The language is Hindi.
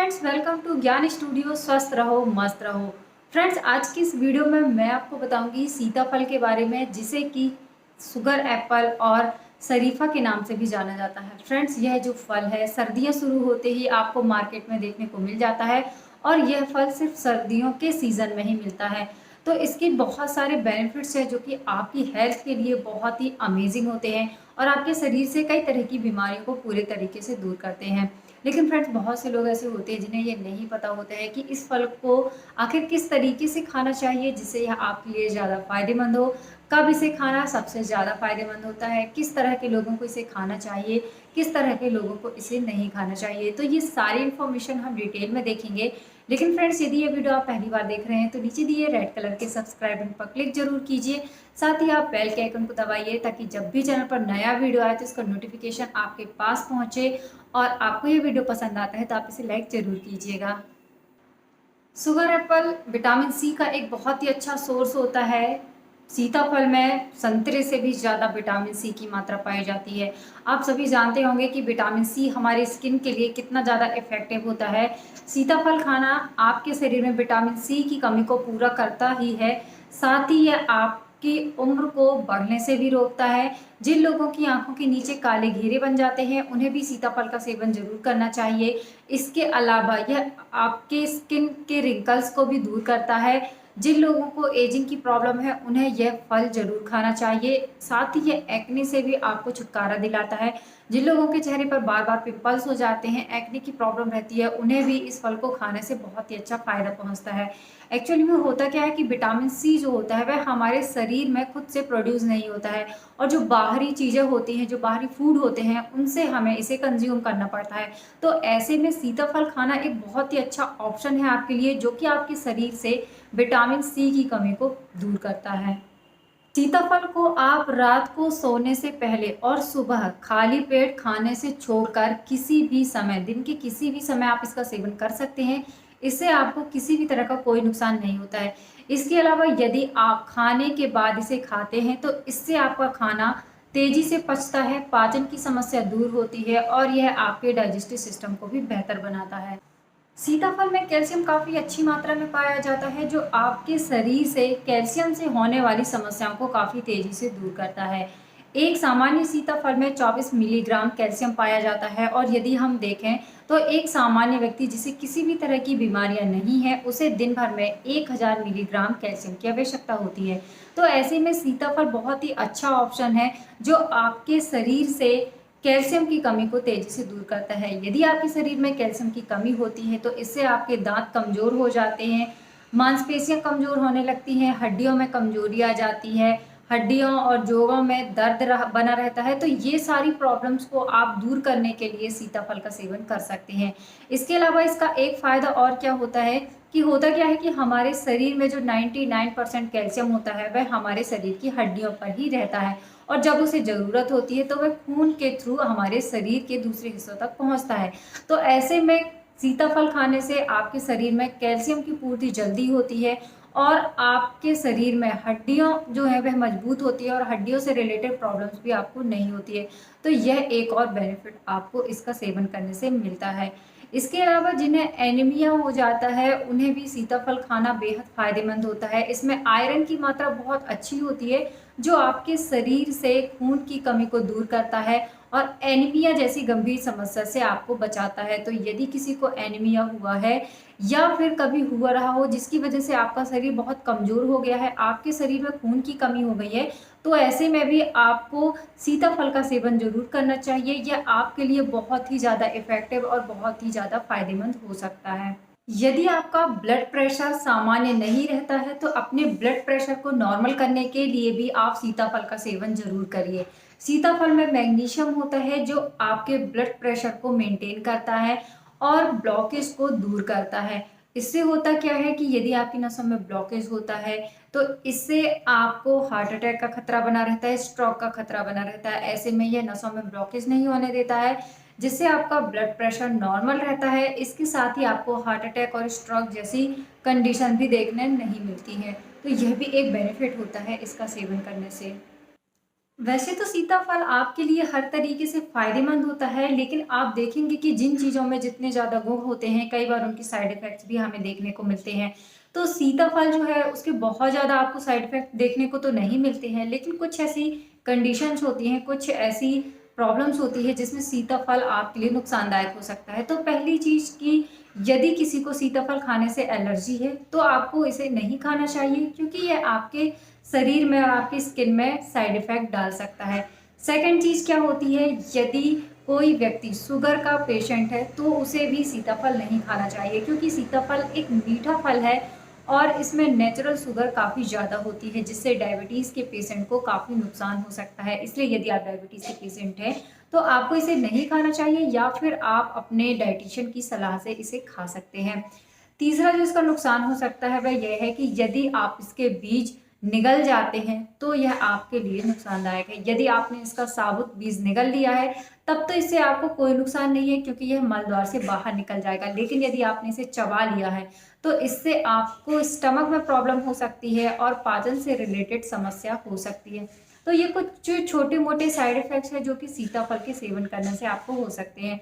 फ्रेंड्स, वेलकम टू ज्ञान स्टूडियो। स्वस्थ रहो, मस्त रहो। फ्रेंड्स, आज की इस वीडियो में मैं आपको बताऊंगी सीताफल के बारे में, जिसे कि सुगर एप्पल और शरीफा के नाम से भी जाना जाता है। फ्रेंड्स, यह जो फल है सर्दियां शुरू होते ही आपको मार्केट में देखने को मिल जाता है और यह फल सिर्फ सर्दियों के सीज़न में ही मिलता है। तो इसके बहुत सारे बेनिफिट्स हैं जो कि आपकी हेल्थ के लिए बहुत ही अमेजिंग होते हैं और आपके शरीर से कई तरह की बीमारियों को पूरे तरीके से दूर करते हैं। लेकिन फ्रेंड्स, बहुत से लोग ऐसे होते हैं जिन्हें ये नहीं पता होता है कि इस फल को आखिर किस तरीके से खाना चाहिए जिससे यह आपके लिए ज़्यादा फायदेमंद हो। कब इसे खाना सबसे ज़्यादा फायदेमंद होता है, किस तरह के लोगों को इसे खाना चाहिए, किस तरह के लोगों को इसे नहीं खाना चाहिए, तो ये सारी इन्फॉर्मेशन हम डिटेल में देखेंगे। लेकिन फ्रेंड्स, यदि ये वीडियो आप पहली बार देख रहे हैं तो नीचे दिए रेड कलर के सब्सक्राइब बटन पर क्लिक जरूर कीजिए। साथ ही आप बेल के आइकन को दबाइए ताकि जब भी चैनल पर नया वीडियो आए तो इसका नोटिफिकेशन आपके पास पहुंचे। और आपको ये वीडियो पसंद आता है तो आप इसे लाइक जरूर कीजिएगा। शुगर एप्पल विटामिन सी का एक बहुत ही अच्छा सोर्स होता है। सीताफल में संतरे से भी ज़्यादा विटामिन सी की मात्रा पाई जाती है। आप सभी जानते होंगे कि विटामिन सी हमारे स्किन के लिए कितना ज़्यादा इफ़ेक्टिव होता है। सीताफल खाना आपके शरीर में विटामिन सी की कमी को पूरा करता ही है, साथ ही यह आपकी उम्र को बढ़ने से भी रोकता है। जिन लोगों की आंखों के नीचे काले घेरे बन जाते हैं उन्हें भी सीताफल का सेवन जरूर करना चाहिए। इसके अलावा यह आपके स्किन के रिंकल्स को भी दूर करता है। जिन लोगों को एजिंग की प्रॉब्लम है उन्हें यह फल जरूर खाना चाहिए। साथ ही यह एक्ने से भी आपको छुटकारा दिलाता है। जिन लोगों के चेहरे पर बार बार पिंपल्स हो जाते हैं, एक्ने की प्रॉब्लम रहती है, उन्हें भी इस फल को खाने से बहुत ही अच्छा फायदा पहुंचता है। एक्चुअली में होता क्या है कि विटामिन सी जो होता है वह हमारे शरीर में खुद से प्रोड्यूस नहीं होता है और जो बाहरी चीज़ें होती हैं, जो बाहरी फूड होते हैं, उनसे हमें इसे कंज्यूम करना पड़ता है। तो ऐसे में सीताफल खाना एक बहुत ही अच्छा ऑप्शन है आपके लिए, जो कि आपके शरीर से विटामिन सी की कमी को दूर करता है। सीताफल को आप रात को सोने से पहले और सुबह खाली पेट खाने से छोड़कर किसी भी समय, दिन के किसी भी समय आप इसका सेवन कर सकते हैं। इससे आपको किसी भी तरह का कोई नुकसान नहीं होता है। इसके अलावा यदि आप खाने के बाद इसे खाते हैं तो इससे आपका खाना तेजी से पचता है, पाचन की समस्या दूर होती है और यह आपके डाइजेस्टिव सिस्टम को भी बेहतर बनाता है। सीताफल में कैल्शियम काफ़ी अच्छी मात्रा में पाया जाता है, जो आपके शरीर से कैल्शियम से होने वाली समस्याओं को काफ़ी तेज़ी से दूर करता है। एक सामान्य सीताफल में 24 मिलीग्राम कैल्शियम पाया जाता है और यदि हम देखें तो एक सामान्य व्यक्ति जिसे किसी भी तरह की बीमारियां नहीं है उसे दिन भर में 1000 मिलीग्राम कैल्शियम की आवश्यकता होती है। तो ऐसे में सीताफल बहुत ही अच्छा ऑप्शन है जो आपके शरीर से कैल्शियम की कमी को तेजी से दूर करता है। यदि आपके शरीर में कैल्शियम की कमी होती है तो इससे आपके दांत कमजोर हो जाते हैं, मांसपेशियां कमजोर होने लगती हैं, हड्डियों में कमजोरी आ जाती है, हड्डियों और जोड़ों में दर्द बना रहता है। तो ये सारी प्रॉब्लम्स को आप दूर करने के लिए सीताफल का सेवन कर सकते हैं। इसके अलावा इसका एक फ़ायदा और क्या होता है कि होता क्या है कि हमारे शरीर में जो 99% कैल्शियम होता है वह हमारे शरीर की हड्डियों पर ही रहता है और जब उसे ज़रूरत होती है तो वह खून के थ्रू हमारे शरीर के दूसरे हिस्सों तक पहुंचता है। तो ऐसे में सीताफल खाने से आपके शरीर में कैल्शियम की पूर्ति जल्दी होती है और आपके शरीर में हड्डियां जो है वह मजबूत होती है और हड्डियों से रिलेटेड प्रॉब्लम्स भी आपको नहीं होती है। तो यह एक और बेनिफिट आपको इसका सेवन करने से मिलता है। इसके अलावा जिन्हें एनीमिया हो जाता है उन्हें भी सीताफल खाना बेहद फायदेमंद होता है। इसमें आयरन की मात्रा बहुत अच्छी होती है जो आपके शरीर से खून की कमी को दूर करता है और एनीमिया जैसी गंभीर समस्या से आपको बचाता है। तो यदि किसी को एनीमिया हुआ है या फिर कभी हुआ रहा हो जिसकी वजह से आपका शरीर बहुत कमजोर हो गया है, आपके शरीर में खून की कमी हो गई है, तो ऐसे में भी आपको सीताफल का सेवन जरूर करना चाहिए। यह आपके लिए बहुत ही ज़्यादा इफेक्टिव और बहुत ही ज़्यादा फायदेमंद हो सकता है। यदि आपका ब्लड प्रेशर सामान्य नहीं रहता है तो अपने ब्लड प्रेशर को नॉर्मल करने के लिए भी आप सीताफल का सेवन जरूर करिए। सीताफल में मैग्नीशियम होता है जो आपके ब्लड प्रेशर को मेंटेन करता है और ब्लॉकेज को दूर करता है। इससे होता क्या है कि यदि आपकी नसों में ब्लॉकेज होता है तो इससे आपको हार्ट अटैक का खतरा बना रहता है, स्ट्रोक का खतरा बना रहता है। ऐसे में यह नसों में ब्लॉकेज नहीं होने देता है जिससे आपका ब्लड प्रेशर नॉर्मल रहता है। इसके साथ ही आपको हार्ट अटैक और स्ट्रोक जैसी कंडीशन भी देखने नहीं मिलती है। तो यह भी एक बेनिफिट होता है इसका सेवन करने से। वैसे तो सीताफल आपके लिए हर तरीके से फ़ायदेमंद होता है, लेकिन आप देखेंगे कि जिन चीज़ों में जितने ज़्यादा गुण होते हैं, कई बार उनके साइड इफ़ेक्ट्स भी हमें देखने को मिलते हैं। तो सीताफल जो है, उसके बहुत ज़्यादा आपको साइड इफ़ेक्ट देखने को तो नहीं मिलते हैं, लेकिन कुछ ऐसी कंडीशंस होती हैं, कुछ ऐसी प्रॉब्लम्स होती है, जिसमें सीताफल आपके लिए नुकसानदायक हो सकता है। तो पहली चीज़ कि यदि किसी को सीताफल खाने से एलर्जी है, तो आपको इसे नहीं खाना चाहिए, क्योंकि ये आपके शरीर में और आपकी स्किन में साइड इफ़ेक्ट डाल सकता है। सेकंड चीज़ क्या होती है, यदि कोई व्यक्ति शुगर का पेशेंट है, तो उसे भी सीताफल नहीं खाना चाहिए, क्योंकि सीताफल एक मीठा फल है और इसमें नेचुरल शुगर काफ़ी ज़्यादा होती है, जिससे डायबिटीज़ के पेशेंट को काफ़ी नुकसान हो सकता है। इसलिए यदि आप डायबिटीज़ के पेशेंट हैं, तो आपको इसे नहीं खाना चाहिए, या फिर आप अपने डायटीशियन की सलाह से इसे खा सकते हैं। तीसरा जो इसका नुकसान हो सकता है, वह यह है कि यदि आप इसके बीज निगल जाते हैं, तो यह आपके लिए नुकसानदायक है। यदि आपने इसका साबुत बीज निगल लिया है, तब तो इससे आपको कोई नुकसान नहीं है, क्योंकि यह मल द्वार से बाहर निकल जाएगा। लेकिन यदि आपने इसे चबा लिया है, तो इससे आपको स्टमक में प्रॉब्लम हो सकती है और पाचन से रिलेटेड समस्या हो सकती है। तो ये कुछ छोटे मोटे साइड इफेक्ट्स हैं, जो कि सीताफल के सेवन करने से आपको हो सकते हैं।